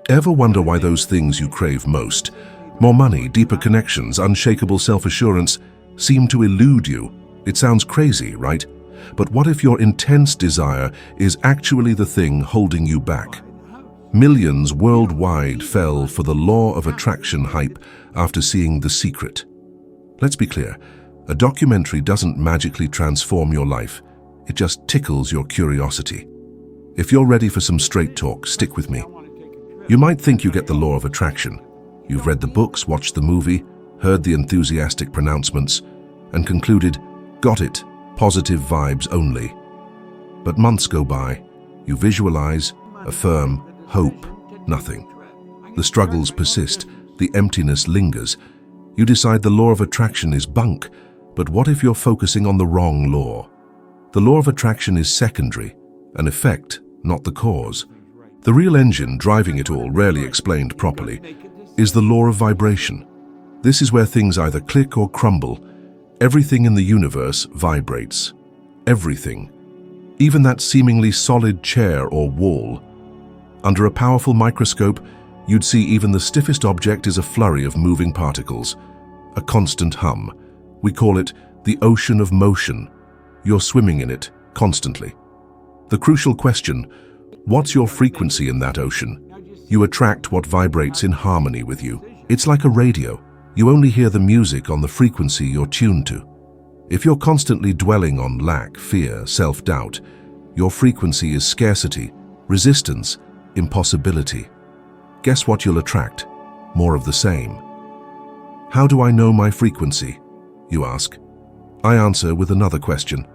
Ever wonder why those things you crave most, more money, deeper connections, unshakable self-assurance, seem to elude you? It sounds crazy, right? But what if your intense desire is actually the thing holding you back? Millions worldwide fell for the law of attraction hype after seeing The Secret. Let's be clear, a documentary doesn't magically transform your life. It just tickles your curiosity. If you're ready for some straight talk, stick with me. You might think you get the law of attraction. You've read the books, watched the movie, heard the enthusiastic pronouncements, and concluded, got it, positive vibes only. But months go by. You visualize, affirm, hope, nothing. The struggles persist, the emptiness lingers. You decide the law of attraction is bunk, but what if you're focusing on the wrong law? The law of attraction is secondary, an effect, not the cause. The real engine driving it all, rarely explained properly, is the law of vibration. This is where things either click or crumble. Everything in the universe vibrates. Everything. Even that seemingly solid chair or wall. Under a powerful microscope, you'd see even the stiffest object is a flurry of moving particles. A constant hum. We call it the ocean of motion. You're swimming in it, constantly. The crucial question, what's your frequency in that ocean? You attract what vibrates in harmony with you. It's like a radio. You only hear the music on the frequency you're tuned to. If you're constantly dwelling on lack, fear, self-doubt, your frequency is scarcity, resistance, impossibility. Guess what you'll attract? More of the same. How do I know my frequency? You ask. I answer with another question.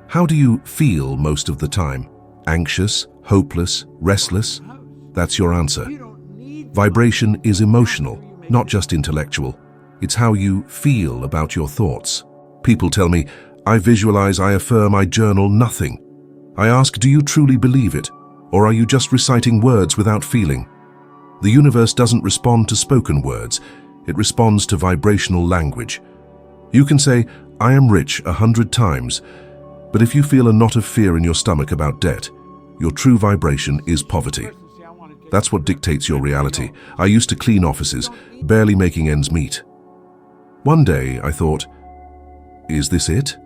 How do you feel most of the time? Anxious, hopeless, restless? That's your answer. Vibration is emotional, not just intellectual. It's how you feel about your thoughts. People tell me, I visualize, I affirm, I journal, nothing. I ask, do you truly believe it? Or are you just reciting words without feeling? The universe doesn't respond to spoken words. It responds to vibrational language. You can say, I am rich 100 times, but if you feel a knot of fear in your stomach about debt, your true vibration is poverty. That's what dictates your reality. I used to clean offices, barely making ends meet. One day, I thought, is this it?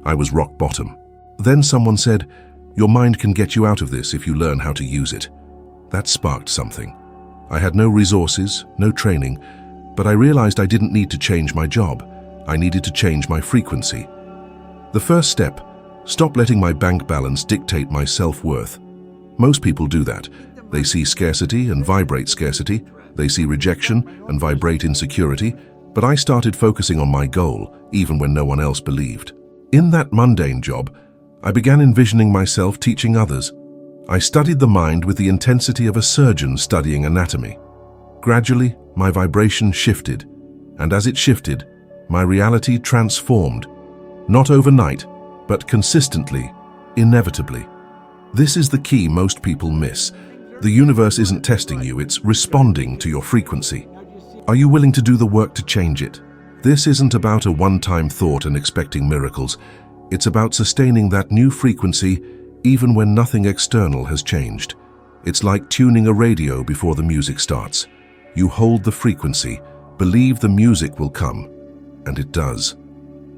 I was rock bottom. Then someone said, your mind can get you out of this if you learn how to use it. That sparked something. I had no resources, no training, but I realized I didn't need to change my job. I needed to change my frequency. The first step, stop letting my bank balance dictate my self-worth. Most people do that. They see scarcity and vibrate scarcity. They see rejection and vibrate insecurity. But I started focusing on my goal, even when no one else believed. In that mundane job, I began envisioning myself teaching others. I studied the mind with the intensity of a surgeon studying anatomy. Gradually, my vibration shifted, and as it shifted, my reality transformed. Not overnight, but consistently, inevitably. This is the key most people miss. The universe isn't testing you, it's responding to your frequency. Are you willing to do the work to change it? This isn't about a one-time thought and expecting miracles. It's about sustaining that new frequency even when nothing external has changed. It's like tuning a radio before the music starts. You hold the frequency, believe the music will come, and it does.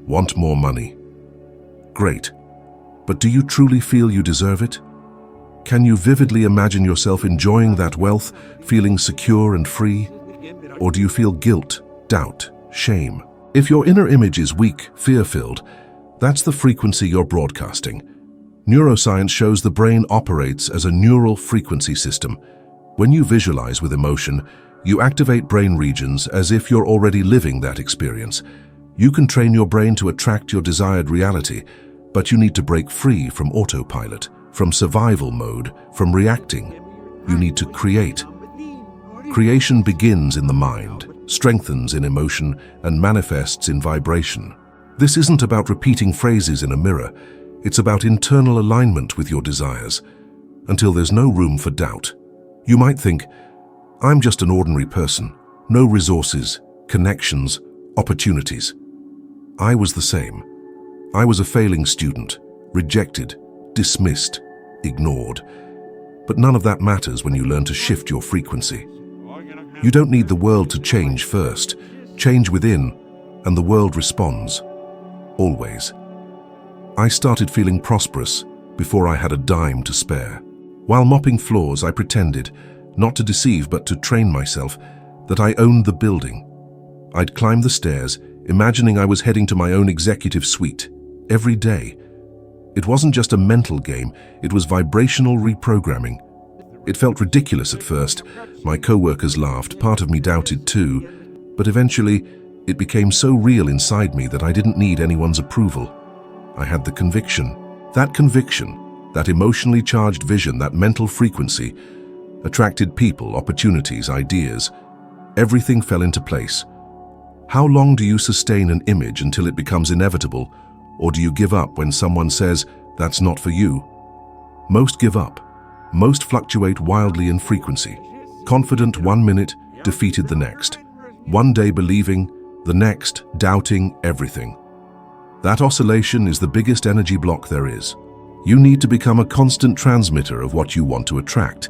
Want more money? Great. But do you truly feel you deserve it? Can you vividly imagine yourself enjoying that wealth, feeling secure and free? Or do you feel guilt, doubt, shame? If your inner image is weak, fear-filled, that's the frequency you're broadcasting. Neuroscience shows the brain operates as a neural frequency system. When you visualize with emotion, you activate brain regions as if you're already living that experience. You can train your brain to attract your desired reality, but you need to break free from autopilot, from survival mode, from reacting. You need to create. Creation begins in the mind, strengthens in emotion, and manifests in vibration. This isn't about repeating phrases in a mirror. It's about internal alignment with your desires, until there's no room for doubt. You might think, I'm just an ordinary person, no resources, connections, opportunities. I was the same. I was a failing student, rejected, dismissed, ignored. But none of that matters when you learn to shift your frequency. You don't need the world to change first. Change within, and the world responds. Always. I started feeling prosperous before I had a dime to spare. While mopping floors, I pretended, not to deceive but to train myself, that I owned the building. I'd climb the stairs, imagining I was heading to my own executive suite, every day. It wasn't just a mental game, it was vibrational reprogramming. It felt ridiculous at first. My co-workers laughed, part of me doubted too, but eventually it became so real inside me that I didn't need anyone's approval. I had the conviction, that emotionally charged vision, that mental frequency, attracted people, opportunities, ideas. Everything fell into place. How long do you sustain an image until it becomes inevitable, or do you give up when someone says, "That's not for you"? Most give up. Most fluctuate wildly in frequency. Confident one minute, defeated the next. One day believing, the next doubting everything. That oscillation is the biggest energy block there is. You need to become a constant transmitter of what you want to attract,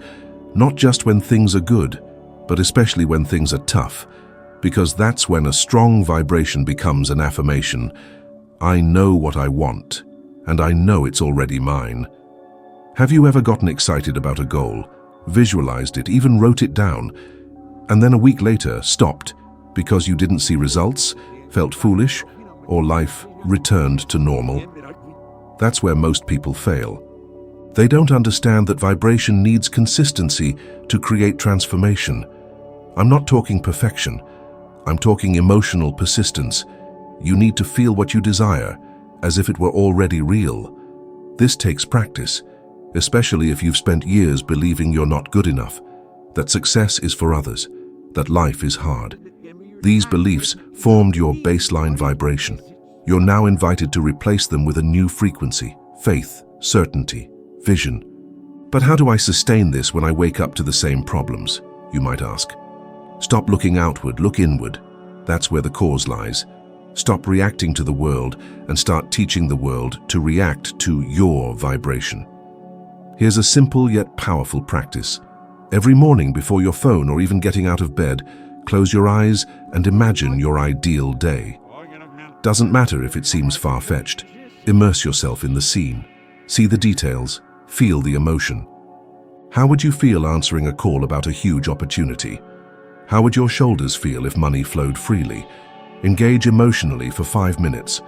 not just when things are good, but especially when things are tough, because that's when a strong vibration becomes an affirmation. I know what I want, and I know it's already mine. Have you ever gotten excited about a goal, visualized it, even wrote it down, and then a week later stopped because you didn't see results, felt foolish, or life returned to normal? That's where most people fail. They don't understand that vibration needs consistency to create transformation. I'm not talking perfection. I'm talking emotional persistence. You need to feel what you desire, as if it were already real. This takes practice, especially if you've spent years believing you're not good enough, that success is for others, that life is hard. These beliefs formed your baseline vibration. You're now invited to replace them with a new frequency: faith, certainty, vision. But how do I sustain this when I wake up to the same problems, you might ask? Stop looking outward, look inward. That's where the cause lies. Stop reacting to the world and start teaching the world to react to your vibration. Here's a simple yet powerful practice. Every morning before your phone or even getting out of bed, close your eyes and imagine your ideal day. Doesn't matter if it seems far-fetched. Immerse yourself in the scene. See the details. Feel the emotion. How would you feel answering a call about a huge opportunity? How would your shoulders feel if money flowed freely? Engage emotionally for 5 minutes.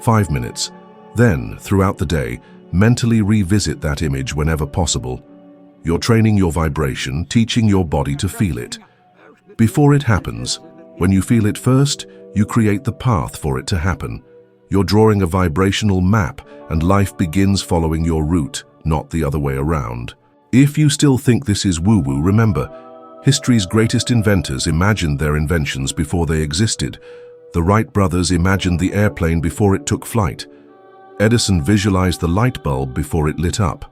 5 minutes. Then, throughout the day, mentally revisit that image whenever possible. You're training your vibration, teaching your body to feel it. Before it happens, when you feel it first, you create the path for it to happen. You're drawing a vibrational map, and life begins following your route, not the other way around. If you still think this is woo-woo, remember, history's greatest inventors imagined their inventions before they existed. The Wright brothers imagined the airplane before it took flight. Edison visualized the light bulb before it lit up.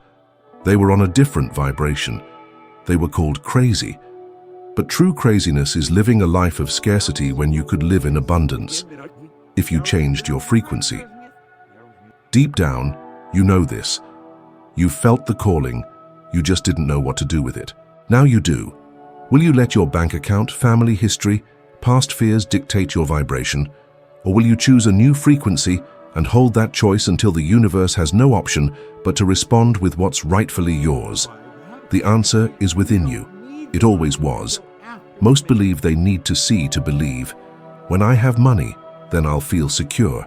They were on a different vibration. They were called crazy. But true craziness is living a life of scarcity when you could live in abundance, if you changed your frequency. Deep down, you know this. You felt the calling, you just didn't know what to do with it. Now you do. Will you let your bank account, family history, past fears dictate your vibration? Or will you choose a new frequency and hold that choice until the universe has no option but to respond with what's rightfully yours? The answer is within you. It always was. Most believe they need to see to believe. When I have money, then I'll feel secure.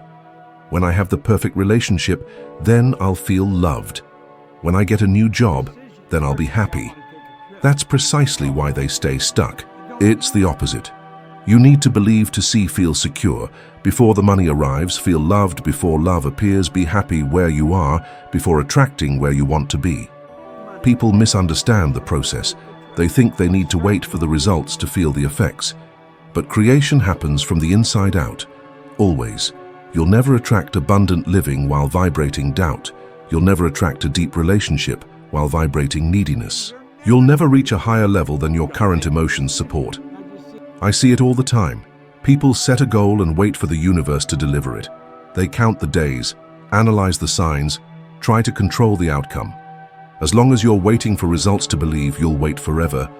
When I have the perfect relationship, then I'll feel loved. When I get a new job, then I'll be happy. That's precisely why they stay stuck. It's the opposite. You need to believe to see, feel secure. Before the money arrives, feel loved. Before love appears, be happy where you are, before attracting where you want to be. People misunderstand the process. They think they need to wait for the results to feel the effects. But creation happens from the inside out. Always. You'll never attract abundant living while vibrating doubt. You'll never attract a deep relationship while vibrating neediness. You'll never reach a higher level than your current emotions support. I see it all the time. People set a goal and wait for the universe to deliver it. They count the days, analyze the signs, try to control the outcome. As long as you're waiting for results to believe, you'll wait forever.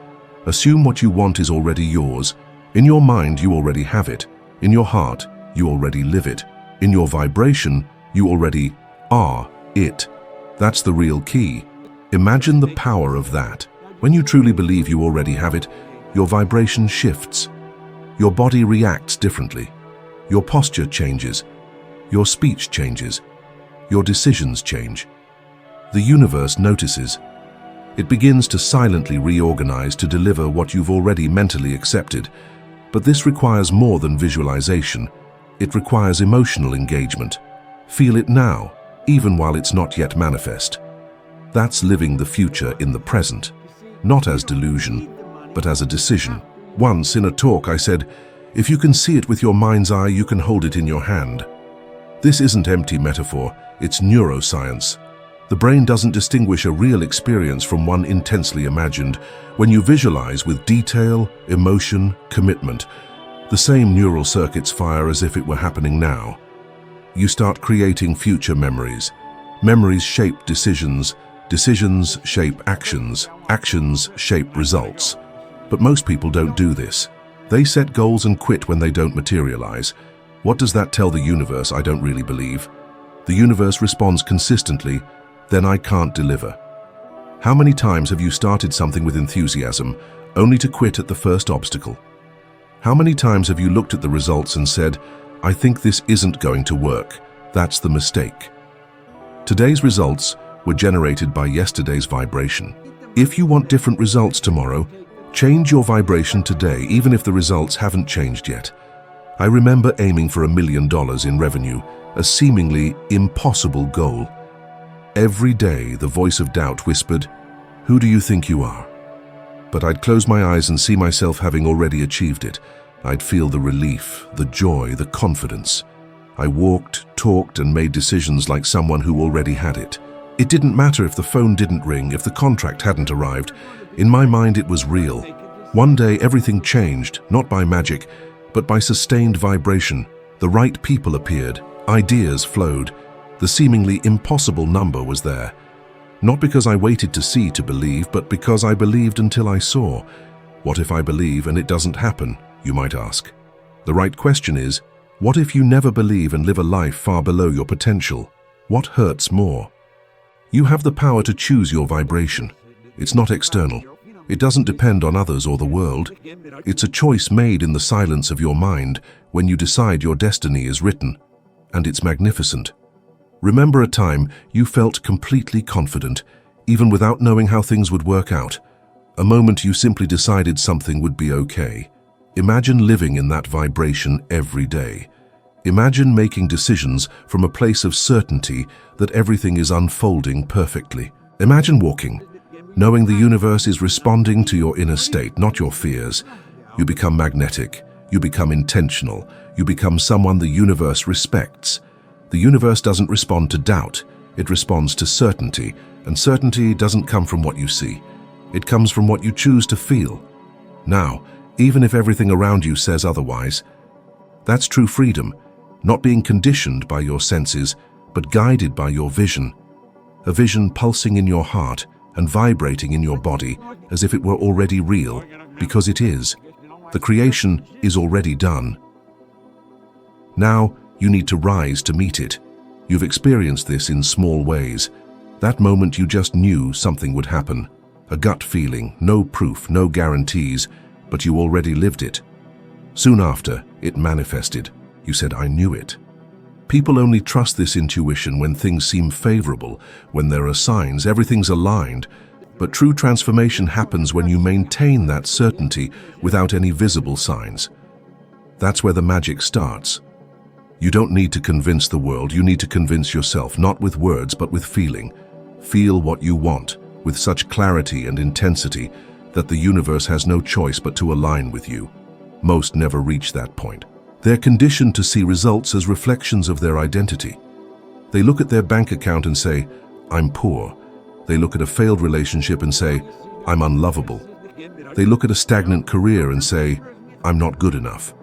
Assume what you want is already yours. In your mind, you already have it. In your heart, you already live it. In your vibration, you already are it. That's the real key. Imagine the power of that. When you truly believe you already have it, your vibration shifts. Your body reacts differently. Your posture changes. Your speech changes. Your decisions change. The universe notices. It begins to silently reorganize to deliver what you've already mentally accepted. But this requires more than visualization. It requires emotional engagement. Feel it now, even while it's not yet manifest. That's living the future in the present, not as delusion, but as a decision. Once in a talk I said, if you can see it with your mind's eye, you can hold it in your hand. This isn't empty metaphor, it's neuroscience. The brain doesn't distinguish a real experience from one intensely imagined. When you visualize with detail, emotion, commitment, the same neural circuits fire as if it were happening now. You start creating future memories. Memories shape decisions. Decisions shape actions. Actions shape results. But most people don't do this. They set goals and quit when they don't materialize. What does that tell the universe? I don't really believe. The universe responds consistently, then I can't deliver. How many times have you started something with enthusiasm, only to quit at the first obstacle? How many times have you looked at the results and said, I think this isn't going to work? That's the mistake. Today's results were generated by yesterday's vibration. If you want different results tomorrow, change your vibration today, even if the results haven't changed yet. I remember aiming for $1 million in revenue, a seemingly impossible goal. Every day, the voice of doubt whispered, who do you think you are? But I'd close my eyes and see myself having already achieved it. I'd feel the relief, the joy, the confidence. I walked, talked, and made decisions like someone who already had it. It didn't matter if the phone didn't ring, if the contract hadn't arrived. In my mind, it was real. One day, everything changed, not by magic, but by sustained vibration. The right people appeared, ideas flowed. The seemingly impossible number was there. Not because I waited to see to believe, but because I believed until I saw. What if I believe and it doesn't happen, you might ask? The right question is, what if you never believe and live a life far below your potential? What hurts more? You have the power to choose your vibration. It's not external. It doesn't depend on others or the world. It's a choice made in the silence of your mind when you decide your destiny is written. And it's magnificent. Remember a time you felt completely confident, even without knowing how things would work out. A moment you simply decided something would be okay. Imagine living in that vibration every day. Imagine making decisions from a place of certainty that everything is unfolding perfectly. Imagine walking, knowing the universe is responding to your inner state, not your fears. You become magnetic. You become intentional. You become someone the universe respects. The universe doesn't respond to doubt. It responds to certainty, and certainty doesn't come from what you see. It comes from what you choose to feel. Now, even if everything around you says otherwise, that's true freedom, not being conditioned by your senses, but guided by your vision. A vision pulsing in your heart and vibrating in your body as if it were already real, because it is. The creation is already done. Now, you need to rise to meet it. You've experienced this in small ways. That moment you just knew something would happen. A gut feeling, no proof, no guarantees, but you already lived it. Soon after, it manifested. You said, I knew it. People only trust this intuition when things seem favorable, when there are signs, everything's aligned. But true transformation happens when you maintain that certainty without any visible signs. That's where the magic starts. You don't need to convince the world, you need to convince yourself, not with words, but with feeling. Feel what you want, with such clarity and intensity that the universe has no choice but to align with you. Most never reach that point. They're conditioned to see results as reflections of their identity. They look at their bank account and say, I'm poor. They look at a failed relationship and say, I'm unlovable. They look at a stagnant career and say, I'm not good enough.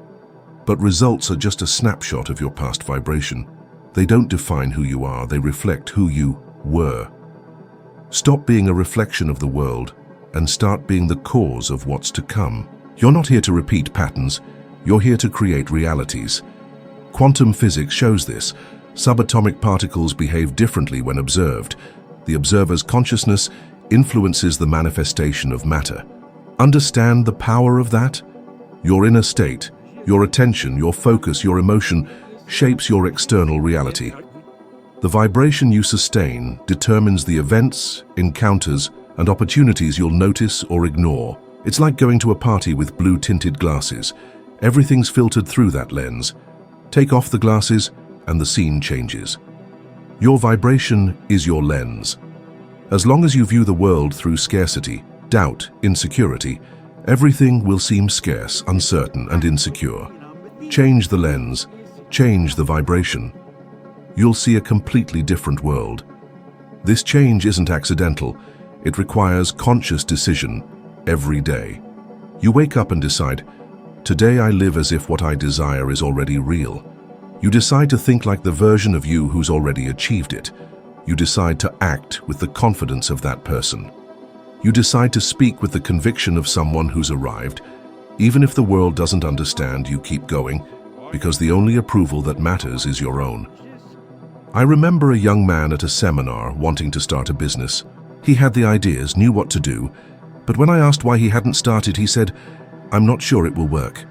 But results are just a snapshot of your past vibration. They don't define who you are, they reflect who you were. Stop being a reflection of the world and start being the cause of what's to come. You're not here to repeat patterns, you're here to create realities. Quantum physics shows this. Subatomic particles behave differently when observed. The observer's consciousness influences the manifestation of matter. Understand the power of that? Your inner state, your attention, your focus, your emotion shapes your external reality. The vibration you sustain determines the events, encounters, and opportunities you'll notice or ignore. It's like going to a party with blue-tinted glasses. Everything's filtered through that lens. Take off the glasses, and the scene changes. Your vibration is your lens. As long as you view the world through scarcity, doubt, insecurity, everything will seem scarce, uncertain, and insecure. Change the lens, change the vibration. You'll see a completely different world. This change isn't accidental. It requires conscious decision every day. You wake up and decide, today I live as if what I desire is already real. You decide to think like the version of you who's already achieved it. You decide to act with the confidence of that person. You decide to speak with the conviction of someone who's arrived. Even if the world doesn't understand, you keep going, because the only approval that matters is your own. I remember a young man at a seminar wanting to start a business. He had the ideas, knew what to do, but when I asked why he hadn't started, he said, "I'm not sure it will work."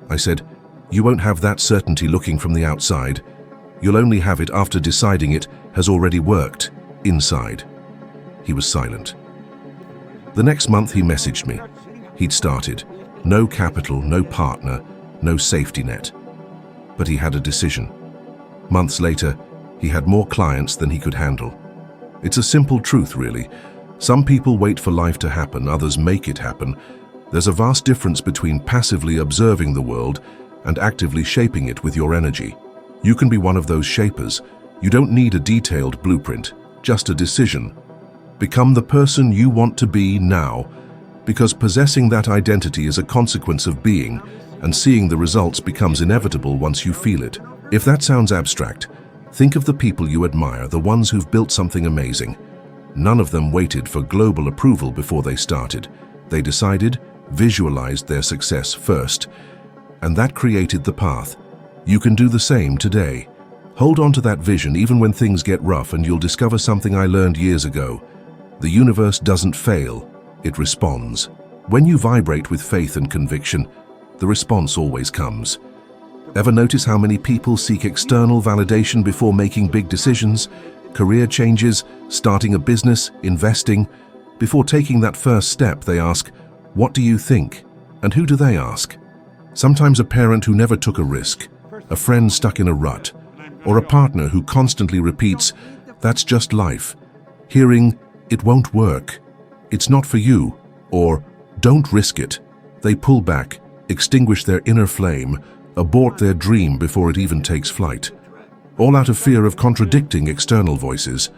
I said, "You won't have that certainty looking from the outside. You'll only have it after deciding it has already worked inside." He was silent. The next month he messaged me. He'd started. No capital, no partner, no safety net. But he had a decision. Months later, he had more clients than he could handle. It's a simple truth, really. Some people wait for life to happen, others make it happen. There's a vast difference between passively observing the world and actively shaping it with your energy. You can be one of those shapers. You don't need a detailed blueprint, just a decision. Become the person you want to be now, because possessing that identity is a consequence of being, and seeing the results becomes inevitable once you feel it. If that sounds abstract, think of the people you admire, the ones who've built something amazing. None of them waited for global approval before they started. They decided, visualized their success first, and that created the path. You can do the same today. Hold on to that vision even when things get rough, and you'll discover something I learned years ago. The universe doesn't fail, it responds. When you vibrate with faith and conviction, the response always comes. Ever notice how many people seek external validation before making big decisions? Career changes, starting a business, investing. Before taking that first step, they ask, "What do you think?" And who do they ask? Sometimes a parent who never took a risk, a friend stuck in a rut, or a partner who constantly repeats, "That's just life." Hearing, "It won't work," "It's not for you," or "Don't risk it," they pull back, extinguish their inner flame, abort their dream before it even takes flight. All out of fear of contradicting external voices.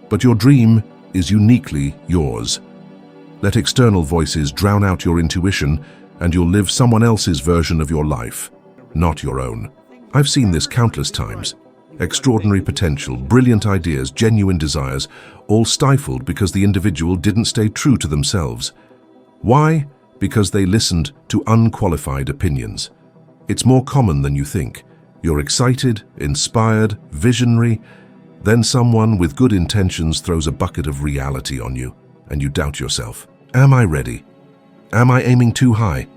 But your dream is uniquely yours. Let external voices drown out your intuition, and you'll live someone else's version of your life, not your own. I've seen this countless times. Extraordinary potential, brilliant ideas, genuine desires, all stifled because the individual didn't stay true to themselves. Why? Because they listened to unqualified opinions. It's more common than you think. You're excited, inspired, visionary, then someone with good intentions throws a bucket of reality on you, and you doubt yourself. Am I ready? Am I aiming too high?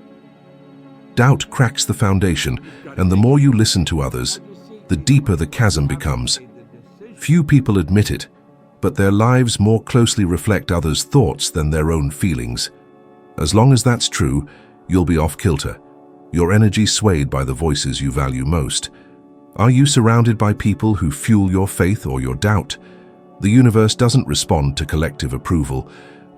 Doubt cracks the foundation, and the more you listen to others, the deeper the chasm becomes. Few people admit it, but their lives more closely reflect others' thoughts than their own feelings. As long as that's true, you'll be off kilter, your energy swayed by the voices you value most. Are you surrounded by people who fuel your faith or your doubt? The universe doesn't respond to collective approval,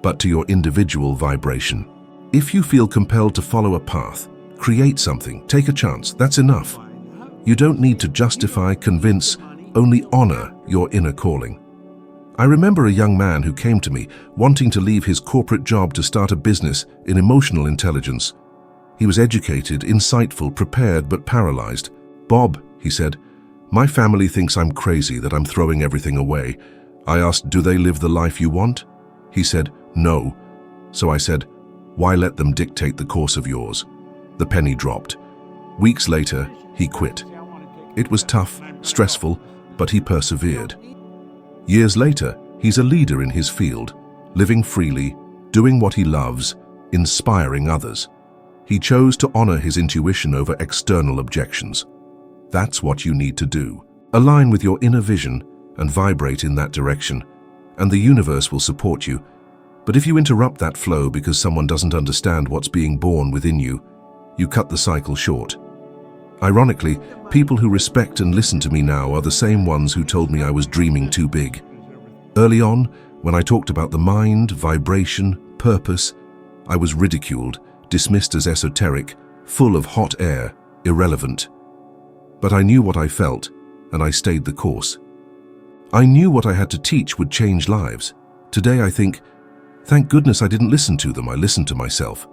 but to your individual vibration. If you feel compelled to follow a path, create something, take a chance, that's enough. You don't need to justify, convince, only honor your inner calling. I remember a young man who came to me wanting to leave his corporate job to start a business in emotional intelligence. He was educated, insightful, prepared, but paralyzed. "Bob," he said, "my family thinks I'm crazy, that I'm throwing everything away." I asked, "Do they live the life you want?" He said, "No." So I said, "Why let them dictate the course of yours?" The penny dropped. Weeks later, he quit. It was tough, stressful, but he persevered. Years later, he's a leader in his field, living freely, doing what he loves, inspiring others. He chose to honor his intuition over external objections. That's what you need to do. Align with your inner vision and vibrate in that direction, and the universe will support you. But if you interrupt that flow because someone doesn't understand what's being born within you, you cut the cycle short. Ironically, people who respect and listen to me now are the same ones who told me I was dreaming too big. Early on, when I talked about the mind, vibration, purpose, I was ridiculed, dismissed as esoteric, full of hot air, irrelevant. But I knew what I felt, and I stayed the course. I knew what I had to teach would change lives. Today I think, thank goodness I didn't listen to them, I listened to myself.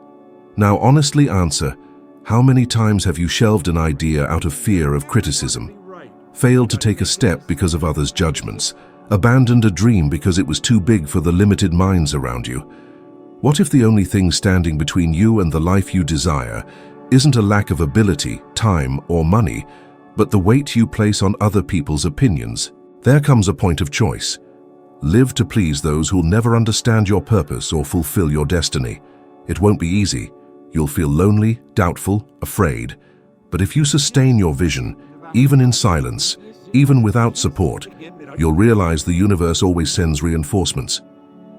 Now honestly answer, how many times have you shelved an idea out of fear of criticism? Failed to take a step because of others' judgments? Abandoned a dream because it was too big for the limited minds around you? What if the only thing standing between you and the life you desire isn't a lack of ability, time, or money, but the weight you place on other people's opinions? There comes a point of choice. Live to please those who'll never understand your purpose or fulfill your destiny. It won't be easy. You'll feel lonely, doubtful, afraid. But if you sustain your vision, even in silence, even without support, you'll realize the universe always sends reinforcements.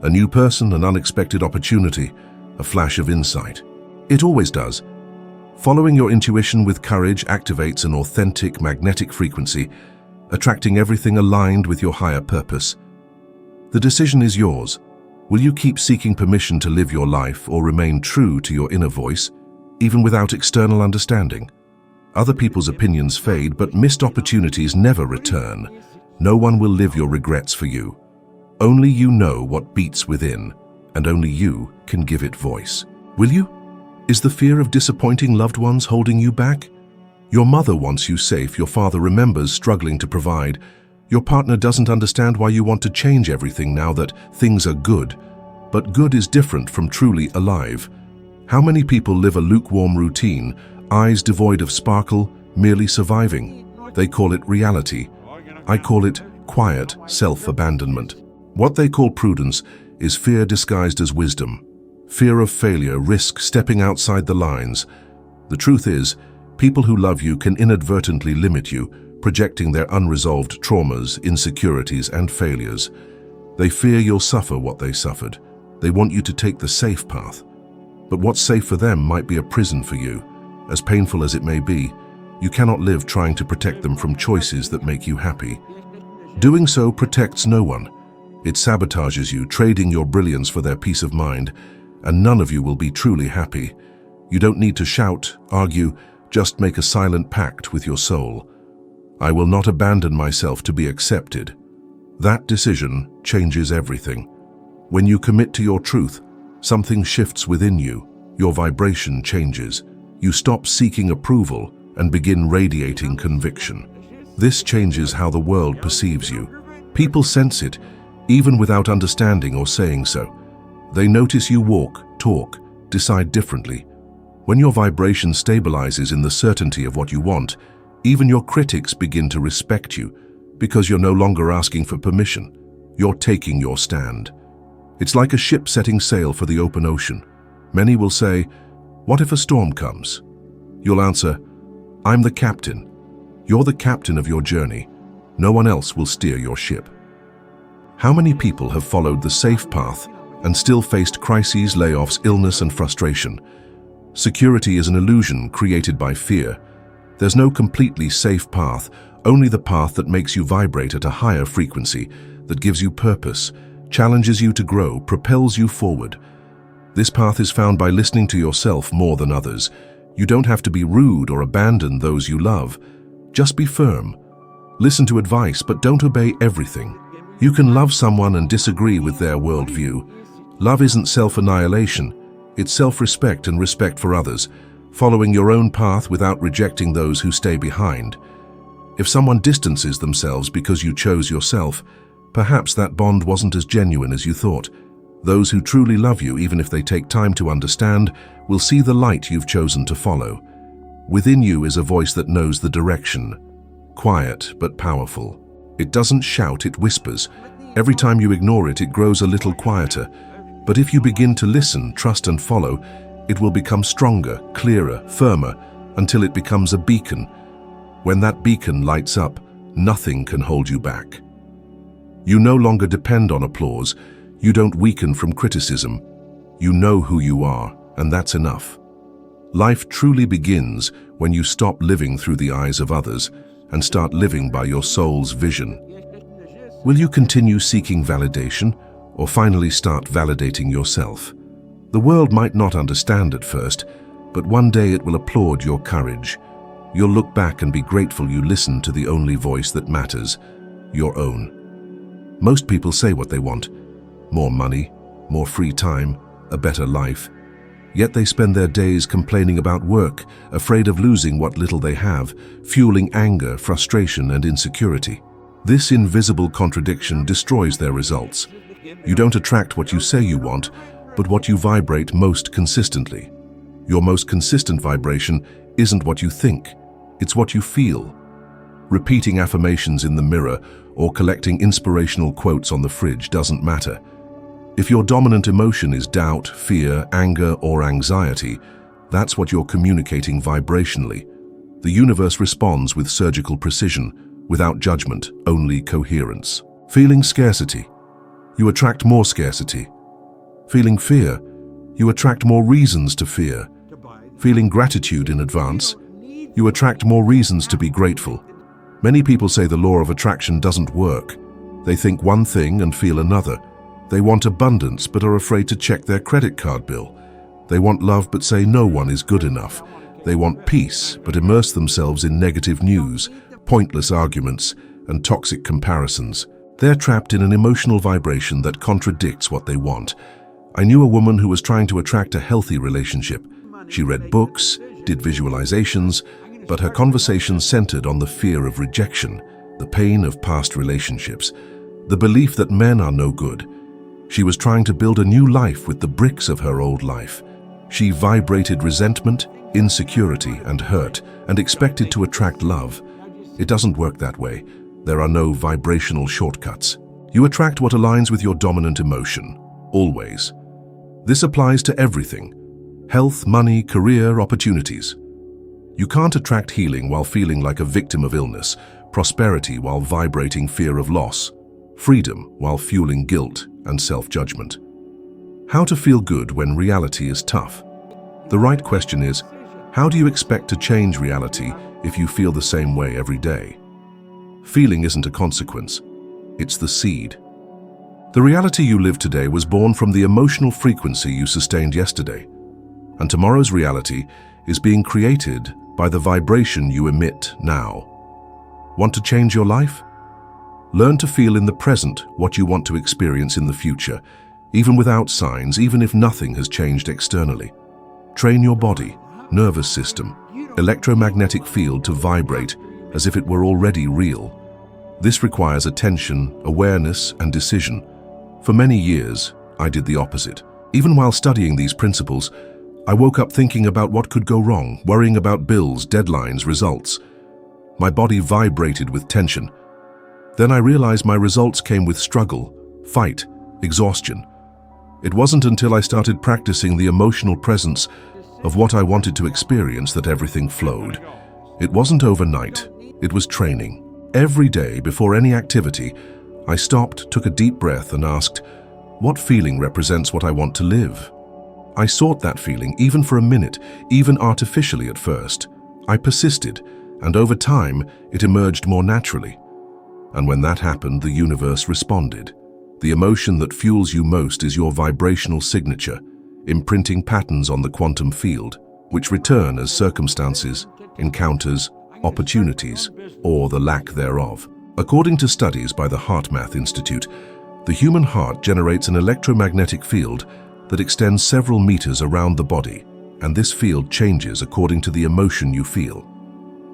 A new person, an unexpected opportunity, a flash of insight. It always does. Following your intuition with courage activates an authentic magnetic frequency, attracting everything aligned with your higher purpose. The decision is yours. Will you keep seeking permission to live your life or remain true to your inner voice, even without external understanding? Other people's opinions fade, but missed opportunities never return. No one will live your regrets for you. Only you know what beats within, and only you can give it voice. Will you? Is the fear of disappointing loved ones holding you back? Your mother wants you safe, your father remembers struggling to provide. Your partner doesn't understand why you want to change everything now that things are good. But good is different from truly alive. How many people live a lukewarm routine, eyes devoid of sparkle, merely surviving? They call it reality. I call it quiet self-abandonment. What they call prudence is fear disguised as wisdom. Fear of failure, risk, stepping outside the lines. The truth is, people who love you can inadvertently limit you, projecting their unresolved traumas, insecurities, and failures. They fear you'll suffer what they suffered. They want you to take the safe path. But what's safe for them might be a prison for you. As painful as it may be, you cannot live trying to protect them from choices that make you happy. Doing so protects no one. It sabotages you, trading your brilliance for their peace of mind, and none of you will be truly happy. You don't need to shout, argue, just make a silent pact with your soul. I will not abandon myself to be accepted. That decision changes everything. When you commit to your truth, something shifts within you. Your vibration changes. You stop seeking approval and begin radiating conviction. This changes how the world perceives you. People sense it, even without understanding or saying so. They notice you walk, talk, decide differently. When your vibration stabilizes in the certainty of what you want, even your critics begin to respect you because you're no longer asking for permission. You're taking your stand. It's like a ship setting sail for the open ocean. Many will say, "What if a storm comes?" You'll answer, "I'm the captain." You're the captain of your journey. No one else will steer your ship. How many people have followed the safe path and still faced crises, layoffs, illness, and frustration? Security is an illusion created by fear. There's no completely safe path, only the path that makes you vibrate at a higher frequency, that gives you purpose, challenges you to grow, propels you forward. This path is found by listening to yourself more than others. You don't have to be rude or abandon those you love. Just be firm. Listen to advice, but don't obey everything. You can love someone and disagree with their worldview. Love isn't self-annihilation. It's self-respect and respect for others, following your own path without rejecting those who stay behind. If someone distances themselves because you chose yourself, perhaps that bond wasn't as genuine as you thought. Those who truly love you, even if they take time to understand, will see the light you've chosen to follow. Within you is a voice that knows the direction. Quiet but powerful. It doesn't shout, it whispers. Every time you ignore it, it grows a little quieter. But if you begin to listen, trust and follow, it will become stronger, clearer, firmer, until it becomes a beacon. When that beacon lights up, nothing can hold you back. You no longer depend on applause. You don't weaken from criticism. You know who you are, and that's enough. Life truly begins when you stop living through the eyes of others and start living by your soul's vision. Will you continue seeking validation, or finally start validating yourself? The world might not understand at first, but one day it will applaud your courage. You'll look back and be grateful you listened to the only voice that matters, your own. Most people say what they want: more money, more free time, a better life. Yet they spend their days complaining about work, afraid of losing what little they have, fueling anger, frustration, and insecurity. This invisible contradiction destroys their results. You don't attract what you say you want, but what you vibrate most consistently. Your most consistent vibration isn't what you think, it's what you feel. Repeating affirmations in the mirror or collecting inspirational quotes on the fridge doesn't matter. If your dominant emotion is doubt, fear, anger, or anxiety, that's what you're communicating vibrationally. The universe responds with surgical precision, without judgment, only coherence. Feeling scarcity, you attract more scarcity. Feeling fear, you attract more reasons to fear. Feeling gratitude in advance, you attract more reasons to be grateful. Many people say the law of attraction doesn't work. They think one thing and feel another. They want abundance but are afraid to check their credit card bill. They want love but say no one is good enough. They want peace but immerse themselves in negative news, pointless arguments, and toxic comparisons. They're trapped in an emotional vibration that contradicts what they want. I knew a woman who was trying to attract a healthy relationship. She read books, did visualizations, but her conversation centered on the fear of rejection, the pain of past relationships, the belief that men are no good. She was trying to build a new life with the bricks of her old life. She vibrated resentment, insecurity, and hurt, and expected to attract love. It doesn't work that way. There are no vibrational shortcuts. You attract what aligns with your dominant emotion, always. This applies to everything: health, money, career, opportunities. You can't attract healing while feeling like a victim of illness, prosperity while vibrating fear of loss, freedom while fueling guilt and self-judgment. How to feel good when reality is tough? The right question is, how do you expect to change reality if you feel the same way every day? Feeling isn't a consequence, it's the seed. The reality you live today was born from the emotional frequency you sustained yesterday, and tomorrow's reality is being created by the vibration you emit now. Want to change your life? Learn to feel in the present what you want to experience in the future, even without signs, even if nothing has changed externally. Train your body, nervous system, electromagnetic field to vibrate as if it were already real. This requires attention, awareness, and decision. For many years, I did the opposite. Even while studying these principles, I woke up thinking about what could go wrong, worrying about bills, deadlines, results. My body vibrated with tension. Then I realized my results came with struggle, fight, exhaustion. It wasn't until I started practicing the emotional presence of what I wanted to experience that everything flowed. It wasn't overnight, it was training. Every day before any activity, I stopped, took a deep breath and asked, what feeling represents what I want to live? I sought that feeling even for a minute, even artificially at first. I persisted, and over time, it emerged more naturally. And when that happened, the universe responded. The emotion that fuels you most is your vibrational signature, imprinting patterns on the quantum field, which return as circumstances, encounters, opportunities, or the lack thereof. According to studies by the HeartMath Institute, the human heart generates an electromagnetic field that extends several meters around the body, and this field changes according to the emotion you feel.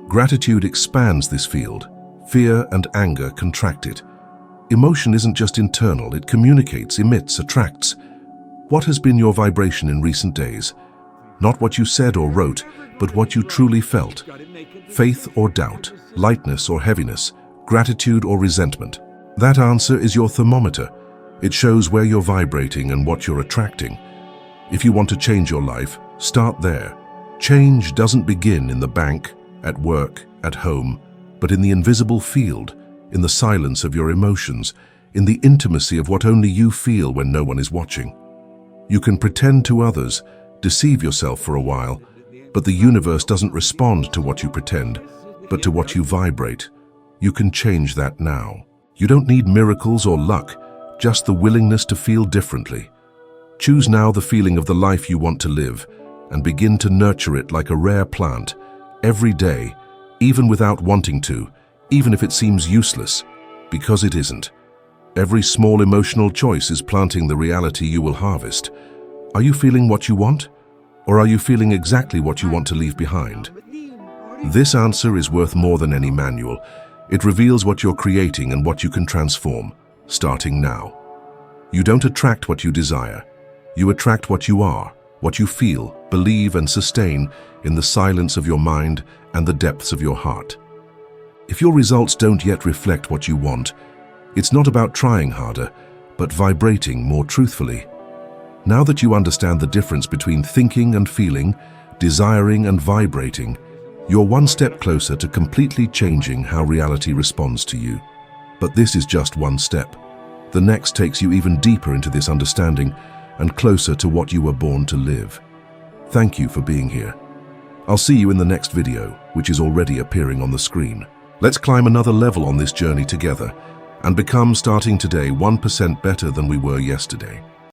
Gratitude expands this field. Fear and anger contract it. Emotion isn't just internal, it communicates, emits, attracts, What has been your vibration in recent days? Not what you said or wrote, but what you truly felt. Faith or doubt, lightness or heaviness, gratitude or resentment. That answer is your thermometer. It shows where you're vibrating and what you're attracting. If you want to change your life, start there. Change doesn't begin in the bank, at work, at home, but in the invisible field, in the silence of your emotions, in the intimacy of what only you feel when no one is watching. You can pretend to others, deceive yourself for a while, but the universe doesn't respond to what you pretend, but to what you vibrate. You can change that now. You don't need miracles or luck, just the willingness to feel differently. Choose now the feeling of the life you want to live, and begin to nurture it like a rare plant, every day, even without wanting to, even if it seems useless, because it isn't. Every small emotional choice is planting the reality you will harvest. Are you feeling what you want? Or are you feeling exactly what you want to leave behind? This answer is worth more than any manual. It reveals what you're creating and what you can transform, starting now. You don't attract what you desire. You attract what you are, what you feel, believe, and sustain in the silence of your mind and the depths of your heart. If your results don't yet reflect what you want, it's not about trying harder, but vibrating more truthfully. Now that you understand the difference between thinking and feeling, desiring and vibrating, you're one step closer to completely changing how reality responds to you. But this is just one step. The next takes you even deeper into this understanding and closer to what you were born to live. Thank you for being here. I'll see you in the next video, which is already appearing on the screen. Let's climb another level on this journey together and become, starting today, 1% better than we were yesterday.